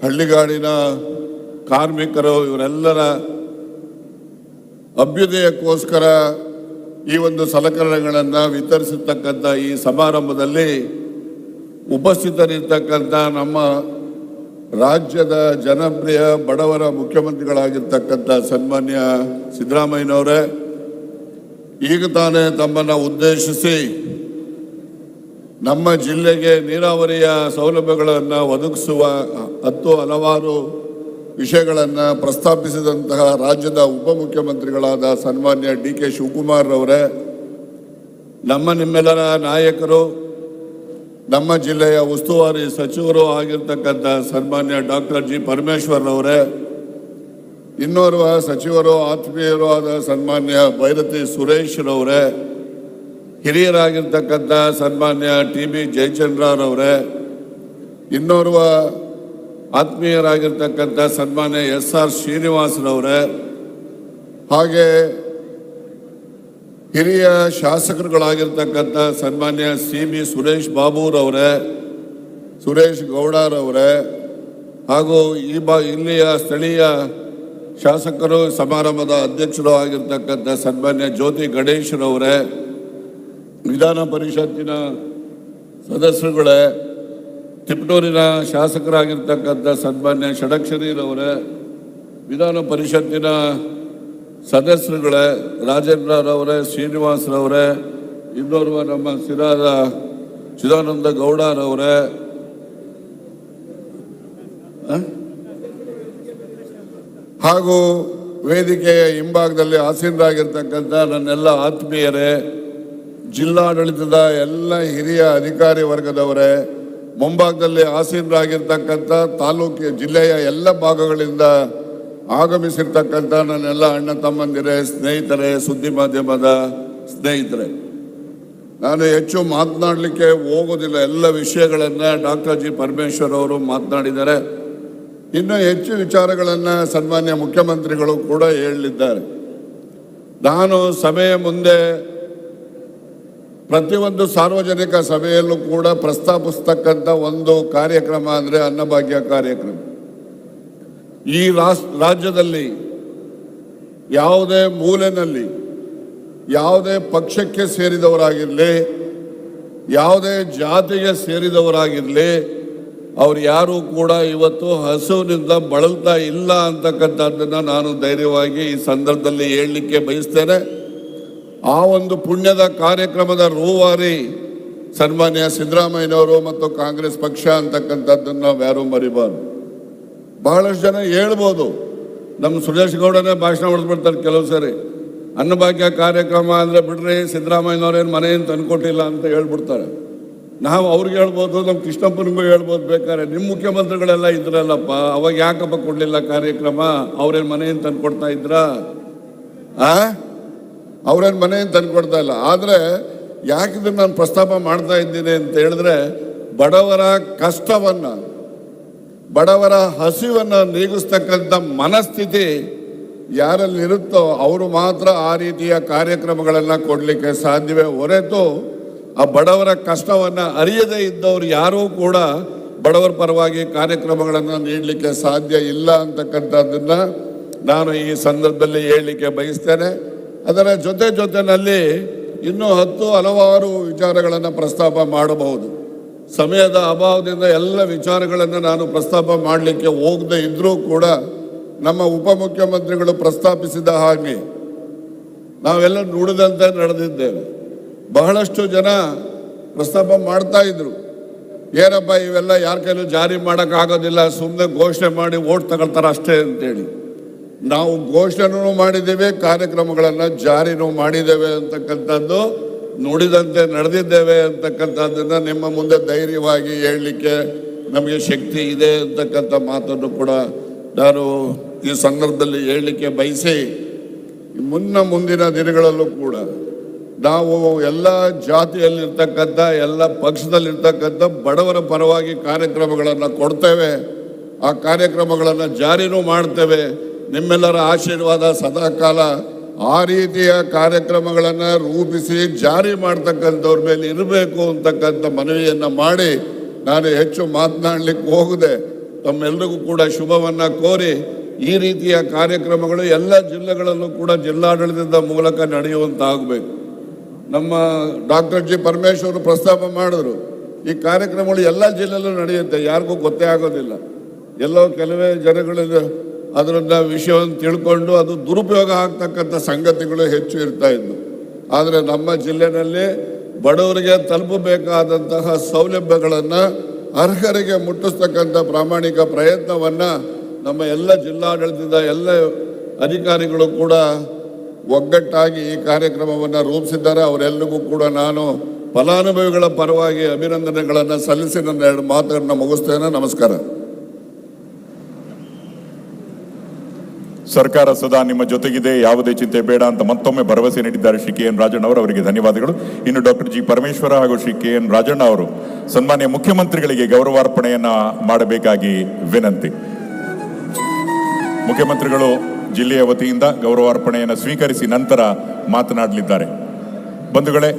ಹಳ್ಳಿಗಾಡಿನ ಕಾರ್ಮಿಕರು ಇವರೆಲ್ಲರ ಅಭ್ಯುದಯಕ್ಕೋಸ್ಕರ ಈ ಒಂದು ಸಲಕರಣೆಗಳನ್ನು ವಿತರಿಸತಕ್ಕಂಥ ಈ ಸಮಾರಂಭದಲ್ಲಿ ಉಪಸ್ಥಿತರಿರ್ತಕ್ಕಂಥ ನಮ್ಮ ರಾಜ್ಯದ ಜನಪ್ರಿಯ ಬಡವರ ಮುಖ್ಯಮಂತ್ರಿಗಳಾಗಿರ್ತಕ್ಕಂಥ ಸನ್ಮಾನ್ಯ ಸಿದ್ದರಾಮಯ್ಯನವರೇ, ಈಗ ತಾನೇ ತಮ್ಮನ್ನು ಉದ್ದೇಶಿಸಿ ನಮ್ಮ ಜಿಲ್ಲೆಗೆ ನೀರಾವರಿಯ ಸೌಲಭ್ಯಗಳನ್ನು ಒದಗಿಸುವ ಹಲವಾರು ವಿಷಯಗಳನ್ನು ಪ್ರಸ್ತಾಪಿಸಿದಂತಹ ರಾಜ್ಯದ ಉಪಮುಖ್ಯಮಂತ್ರಿಗಳಾದ ಸನ್ಮಾನ್ಯ DK ಶಿವಕುಮಾರ್ ಅವರೇ, ನಿಮ್ಮೆಲ್ಲರ ನಾಯಕರು, ನಮ್ಮ ಜಿಲ್ಲೆಯ ಉಸ್ತುವಾರಿ ಸಚಿವರು ಆಗಿರ್ತಕ್ಕಂಥ ಸನ್ಮಾನ್ಯ ಡಾಕ್ಟರ್ G. ಪರಮೇಶ್ವರ್ ಅವರೇ, ಇನ್ನೋರ್ವ ಸಚಿವರು ಆತ್ಮೀಯರು ಆದ ಸನ್ಮಾನ್ಯ ಬೈರತಿ ಸುರೇಶ್ ರವರೇ, ಹಿರಿಯರಾಗಿರ್ತಕ್ಕಂಥ ಸನ್ಮಾನ್ಯ TB ಜಯಚಂದ್ರರವರೇ, ಇನ್ನೋರ್ವ ಆತ್ಮೀಯರಾಗಿರ್ತಕ್ಕಂಥ ಸನ್ಮಾನ್ಯ SR ಶ್ರೀನಿವಾಸರವರೇ, ಹಾಗೆ ಹಿರಿಯ ಶಾಸಕರುಗಳಾಗಿರ್ತಕ್ಕಂಥ ಸನ್ಮಾನ್ಯ CB ಸುರೇಶ್ ಬಾಬುರವರೇ, ಸುರೇಶ್ ಗೌಡರವರೇ, ಹಾಗೂ ಇಲ್ಲಿಯ ಸ್ಥಳೀಯ ಶಾಸಕರು ಸಮಾರಂಭದ ಅಧ್ಯಕ್ಷರು ಆಗಿರ್ತಕ್ಕಂಥ ಸನ್ಮಾನ್ಯ ಜ್ಯೋತಿ ಗಣೇಶ್ರವರೇ, ವಿಧಾನ ಪರಿಷತ್ತಿನ ಸದಸ್ಯರುಗಳೇ, ತಿಪಟೂರಿನ ಶಾಸಕರಾಗಿರ್ತಕ್ಕಂಥ ಸನ್ಮಾನ್ಯ ಷಡಕ್ಷರಿರವರೇ, ವಿಧಾನ ಪರಿಷತ್ತಿನ ಸದಸ್ಯರುಗಳೇ, ರಾಜೇಂದ್ರರವರೇ, ಶ್ರೀನಿವಾಸರವರೇ, ಇನ್ನೋರ್ವ ನಮ್ಮ ಚಿದಾನಂದ ಗೌಡರವರೇ, ಹಾಗೂ ವೇದಿಕೆಯ ಹಿಂಭಾಗದಲ್ಲಿ ಆಸೀನರಾಗಿರ್ತಕ್ಕಂಥ ನನ್ನೆಲ್ಲ ಆತ್ಮೀಯರೇ, ಜಿಲ್ಲಾಡಳಿತದ ಎಲ್ಲ ಹಿರಿಯ ಅಧಿಕಾರಿ ವರ್ಗದವರೇ, ಮುಂಭಾಗದಲ್ಲಿ ಆಸೀನರಾಗಿರ್ತಕ್ಕಂಥ ಜಿಲ್ಲೆಯ ಎಲ್ಲ ಭಾಗಗಳಿಂದ ಆಗಮಿಸಿರ್ತಕ್ಕಂಥ ನನ್ನೆಲ್ಲ ಅಣ್ಣ ತಮ್ಮಂದಿರೇ, ಸ್ನೇಹಿತರೆ, ಸುದ್ದಿ ಮಾಧ್ಯಮದ ಸ್ನೇಹಿತರೆ, ನಾನು ಹೆಚ್ಚು ಮಾತನಾಡಲಿಕ್ಕೆ ಹೋಗೋದಿಲ್ಲ. ಎಲ್ಲ ವಿಷಯಗಳನ್ನು ಡಾಕ್ಟರ್ G. ಪರಮೇಶ್ವರ್ ಅವರು ಮಾತನಾಡಿದ್ದಾರೆ. ಇನ್ನೂ ಹೆಚ್ಚು ವಿಚಾರಗಳನ್ನು ಸನ್ಮಾನ್ಯ ಮುಖ್ಯಮಂತ್ರಿಗಳು ಕೂಡ ಹೇಳಲಿದ್ದಾರೆ. ನಾನು ಸಭೆಯ ಮುಂದೆ ಪ್ರತಿಯೊಂದು ಸಾರ್ವಜನಿಕ ಸಭೆಯಲ್ಲೂ ಕೂಡ ಪ್ರಸ್ತಾಪಿಸ್ತಕ್ಕಂಥ ಒಂದು ಕಾರ್ಯಕ್ರಮ ಅಂದರೆ ಅನ್ನಭಾಗ್ಯ ಕಾರ್ಯಕ್ರಮ. ಈ ರಾಜ್ಯದಲ್ಲಿ ಯಾವುದೇ ಮೂಲೆಯಲ್ಲಿ ಯಾವುದೇ ಪಕ್ಷಕ್ಕೆ ಸೇರಿದವರಾಗಿರಲಿ, ಯಾವುದೇ ಜಾತಿಗೆ ಸೇರಿದವರಾಗಿರಲಿ, ಅವ್ರು ಯಾರೂ ಕೂಡ ಇವತ್ತು ಹಸುವಿನಿಂದ ಬಳಲ್ತಾ ಇಲ್ಲ ಅಂತಕ್ಕಂಥದ್ದನ್ನು ನಾನು ಧೈರ್ಯವಾಗಿ ಈ ಸಂದರ್ಭದಲ್ಲಿ ಹೇಳಲಿಕ್ಕೆ ಬಯಸ್ತೇನೆ. ಆ ಒಂದು ಪುಣ್ಯದ ಕಾರ್ಯಕ್ರಮದ ರೂವಾರಿ ಸನ್ಮಾನ್ಯ ಸಿದ್ದರಾಮಯ್ಯನವರು ಮತ್ತು ಕಾಂಗ್ರೆಸ್ ಪಕ್ಷ ಅಂತಕ್ಕಂಥದ್ದನ್ನು ನಾವು ಯಾರೂ ಮರಿಬಾರ್ದು. ಬಹಳಷ್ಟು ಜನ ಹೇಳ್ಬೋದು, ನಮ್ಮ ಸುರೇಶ್ ಗೌಡನೇ ಭಾಷಣ ಹೊಡೆದ್ಬಿಡ್ತಾರೆ ಕೆಲವು ಸರಿ, ಅನ್ನಭಾಗ್ಯ ಕಾರ್ಯಕ್ರಮ ಅಂದರೆ ಬಿಡ್ರಿ, ಸಿದ್ದರಾಮಯ್ಯನವ್ರೇನು ಮನೆಯನ್ನು ತಂದುಕೊಟ್ಟಿಲ್ಲ ಅಂತ ಹೇಳ್ಬಿಡ್ತಾರೆ. ನಾವು ಅವ್ರಿಗೆ ಹೇಳ್ಬೋದು, ನಮ್ಮ ಕೃಷ್ಣಪ್ಪನಿಗೂ ಹೇಳ್ಬೋದು ಬೇಕಾದ್ರೆ, ನಿಮ್ಮ ಮುಖ್ಯಮಂತ್ರಿಗಳೆಲ್ಲ ಇದ್ರಲ್ಲಪ್ಪ, ಅವಾಗ ಯಾಕಪ್ಪ ಕೊಡಲಿಲ್ಲ ಕಾರ್ಯಕ್ರಮ, ಅವ್ರೇನು ಮನೆಯನ್ನು ತಂದುಕೊಡ್ತಾ ಇದ್ರಾ? ಅವ್ರೇನು ಮನೆಯನ್ನು ತಂದುಕೊಡ್ತಾ ಇಲ್ಲ. ಆದರೆ ಯಾಕಿದ್ರೆ ನಾನು ಪ್ರಸ್ತಾಪ ಮಾಡ್ತಾ ಇದ್ದೀನಿ ಅಂತ ಹೇಳಿದ್ರೆ, ಬಡವರ ಕಷ್ಟವನ್ನು, ಬಡವರ ಹಸಿವನ್ನು ನೀಗಿಸ್ತಕ್ಕಂಥ ಮನಸ್ಥಿತಿ ಯಾರಲ್ಲಿರುತ್ತೋ ಅವರು ಮಾತ್ರ ಆ ರೀತಿಯ ಕಾರ್ಯಕ್ರಮಗಳನ್ನು ಕೊಡಲಿಕ್ಕೆ ಸಾಧ್ಯವೇ ಹೊರತು ಆ ಬಡವರ ಕಷ್ಟವನ್ನು ಅರಿಯದೇ ಇದ್ದವರು ಯಾರೂ ಕೂಡ ಬಡವರ ಪರವಾಗಿ ಕಾರ್ಯಕ್ರಮಗಳನ್ನು ನೀಡಲಿಕ್ಕೆ ಸಾಧ್ಯ ಇಲ್ಲ ಅಂತಕ್ಕಂಥದ್ದನ್ನು ನಾನು ಈ ಸಂದರ್ಭದಲ್ಲಿ ಹೇಳಲಿಕ್ಕೆ ಬಯಸ್ತೇನೆ. ಅದರ ಜೊತೆಯಲ್ಲಿ ಇನ್ನೂ ಹಲವಾರು ವಿಚಾರಗಳನ್ನು ಪ್ರಸ್ತಾಪ ಮಾಡಬಹುದು. ಸಮಯದ ಅಭಾವದಿಂದ ಎಲ್ಲ ವಿಚಾರಗಳನ್ನು ನಾನು ಪ್ರಸ್ತಾಪ ಮಾಡಲಿಕ್ಕೆ ಹೋಗದೇ ಇದ್ದರೂ ಕೂಡ ನಮ್ಮ ಉಪಮುಖ್ಯಮಂತ್ರಿಗಳು ಪ್ರಸ್ತಾಪಿಸಿದ ಹಾಗೆ ನಾವೆಲ್ಲ ನುಡಿದಂತೆ ನಡೆದಿದ್ದೇವೆ. ಬಹಳಷ್ಟು ಜನ ಪ್ರಸ್ತಾಪ ಮಾಡ್ತಾ ಇದ್ರು, ಏನಪ್ಪ ಇವೆಲ್ಲ ಯಾರ ಕೈಲೂ ಜಾರಿ ಮಾಡೋಕ್ಕಾಗೋದಿಲ್ಲ, ಸುಮ್ಮನೆ ಘೋಷಣೆ ಮಾಡಿ ಓಟ್ ತಗೊಳ್ತಾರೆ ಅಷ್ಟೇ ಅಂತೇಳಿ. ನಾವು ಘೋಷಣೆನೂ ಮಾಡಿದ್ದೇವೆ, ಕಾರ್ಯಕ್ರಮಗಳನ್ನು ಜಾರಿನೂ ಮಾಡಿದ್ದೇವೆ ಅಂತಕ್ಕಂಥದ್ದು, ನುಡಿದಂತೆ ನಡೆದಿದ್ದೇವೆ ಅಂತಕ್ಕಂಥದ್ದನ್ನು ನಿಮ್ಮ ಮುಂದೆ ಧೈರ್ಯವಾಗಿ ಹೇಳಲಿಕ್ಕೆ ನಮಗೆ ಶಕ್ತಿ ಇದೆ ಅಂತಕ್ಕಂಥ ಮಾತನ್ನು ಕೂಡ ನಾನು ಈ ಸಂದರ್ಭದಲ್ಲಿ ಹೇಳಲಿಕ್ಕೆ ಬಯಸಿ, ಮುಂದಿನ ದಿನಗಳಲ್ಲೂ ಕೂಡ ನಾವು ಎಲ್ಲ ಜಾತಿಯಲ್ಲಿರ್ತಕ್ಕಂಥ, ಎಲ್ಲ ಪಕ್ಷದಲ್ಲಿರ್ತಕ್ಕಂಥ ಬಡವರ ಪರವಾಗಿ ಕಾರ್ಯಕ್ರಮಗಳನ್ನು ಕೊಡ್ತೇವೆ, ಆ ಕಾರ್ಯಕ್ರಮಗಳನ್ನು ಜಾರಿನೂ ಮಾಡ್ತೇವೆ. ನಿಮ್ಮೆಲ್ಲರ ಆಶೀರ್ವಾದ ಸದಾಕಾಲ ಆ ರೀತಿಯ ಕಾರ್ಯಕ್ರಮಗಳನ್ನು ರೂಪಿಸಿ ಜಾರಿ ಮಾಡ್ತಕ್ಕಂಥವ್ರ ಮೇಲೆ ಇರಬೇಕು ಅಂತಕ್ಕಂಥ ಮನವಿಯನ್ನು ಮಾಡಿ ನಾನು ಹೆಚ್ಚು ಮಾತನಾಡಲಿಕ್ಕೆ ಹೋಗದೆ ತಮ್ಮೆಲ್ಲರಿಗೂ ಕೂಡ ಶುಭವನ್ನ ಕೋರಿ ಈ ರೀತಿಯ ಕಾರ್ಯಕ್ರಮಗಳು ಎಲ್ಲ ಜಿಲ್ಲೆಗಳಲ್ಲೂ ಕೂಡ ಜಿಲ್ಲಾಡಳಿತದ ಮೂಲಕ ನಡೆಯುವಂತಾಗಬೇಕು. ನಮ್ಮ ಡಾಕ್ಟರ್ ಜಿ ಪರಮೇಶ್ವರ್ ಪ್ರಸ್ತಾಪ ಮಾಡಿದ್ರು, ಈ ಕಾರ್ಯಕ್ರಮಗಳು ಎಲ್ಲ ಜಿಲ್ಲೆಯಲ್ಲೂ ನಡೆಯುತ್ತೆ, ಯಾರಿಗೂ ಗೊತ್ತೇ ಆಗೋದಿಲ್ಲ. ಎಲ್ಲೋ ಕೆಲವೇ ಜನಗಳು ಅದರಿಂದ ವಿಷಯವನ್ನು ತಿಳ್ಕೊಂಡು ಅದು ದುರುಪಯೋಗ ಆಗ್ತಕ್ಕಂಥ ಸಂಗತಿಗಳು ಹೆಚ್ಚು ಇರ್ತಾ ಇದ್ವು. ಆದರೆ ನಮ್ಮ ಜಿಲ್ಲೆಯಲ್ಲಿ ಬಡವರಿಗೆ ತಲುಪಬೇಕಾದಂತಹ ಸೌಲಭ್ಯಗಳನ್ನು ಅರ್ಹರಿಗೆ ಮುಟ್ಟಿಸ್ತಕ್ಕಂಥ ಪ್ರಾಮಾಣಿಕ ಪ್ರಯತ್ನವನ್ನು ನಮ್ಮ ಎಲ್ಲ ಜಿಲ್ಲಾಡಳಿತದ ಎಲ್ಲ ಅಧಿಕಾರಿಗಳು ಕೂಡ ಒಗ್ಗಟ್ಟಾಗಿ ಈ ಕಾರ್ಯಕ್ರಮವನ್ನು ರೂಪಿಸಿದ್ದಾರೆ. ಅವರೆಲ್ಲರಿಗೂ ಕೂಡ ನಾನು ಫಲಾನುಭವಿಗಳ ಪರವಾಗಿ ಅಭಿನಂದನೆಗಳನ್ನು ಸಲ್ಲಿಸಿ ನನ್ನ 2 ಮಾತುಗಳನ್ನು ಮುಗಿಸ್ತೇನೆ. ನಮಸ್ಕಾರ. ಸರ್ಕಾರ ಸದಾ ನಿಮ್ಮ ಜೊತೆಗಿದೆ, ಯಾವುದೇ ಚಿಂತೆ ಬೇಡ ಅಂತ ಮತ್ತೊಮ್ಮೆ ಭರವಸೆ ನೀಡಿದ್ದಾರೆ ಶ್ರೀ KN ರಾಜಣ್ಣ ಅವರು. ಅವರಿಗೆ ಧನ್ಯವಾದಗಳು. ಇನ್ನು ಡಾಕ್ಟರ್ ಜಿ ಪರಮೇಶ್ವರ ಹಾಗೂ ಶ್ರೀ KN ರಾಜಣ್ಣ ಅವರು ಸನ್ಮಾನ್ಯ ಮುಖ್ಯಮಂತ್ರಿಗಳಿಗೆ ಗೌರವಾರ್ಪಣೆಯನ್ನ ಮಾಡಬೇಕಾಗಿ ವಿನಂತಿ. ಮುಖ್ಯಮಂತ್ರಿಗಳು ಜಿಲ್ಲೆಯ ವತಿಯಿಂದ ಗೌರವಾರ್ಪಣೆಯನ್ನು ಸ್ವೀಕರಿಸಿ ನಂತರ ಮಾತನಾಡಲಿದ್ದಾರೆ. ಬಂಧುಗಳೇ,